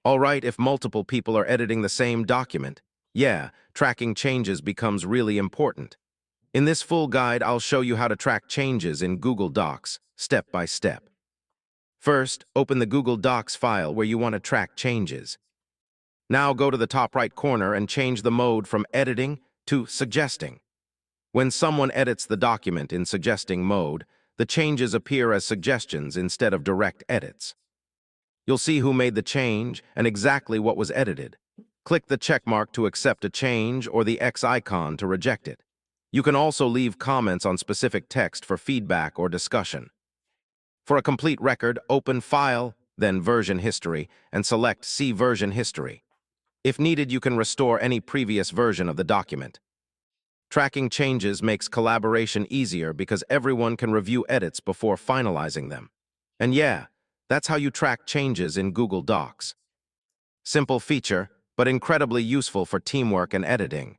All right, if multiple people are editing the same document, yeah, tracking changes becomes really important. In this full guide, I'll show you how to track changes in Google Docs, step by step. First, open the Google Docs file where you want to track changes. Now go to the top right corner and change the mode from editing to suggesting. When someone edits the document in suggesting mode, the changes appear as suggestions instead of direct edits. You'll see who made the change and exactly what was edited. Click the check mark to accept a change or the X icon to reject it. You can also leave comments on specific text for feedback or discussion. For a complete record, open File, then Version History, and select See Version History. If needed, you can restore any previous version of the document. Tracking changes makes collaboration easier because everyone can review edits before finalizing them. And yeah, that's how you track changes in Google Docs. Simple feature, but incredibly useful for teamwork and editing.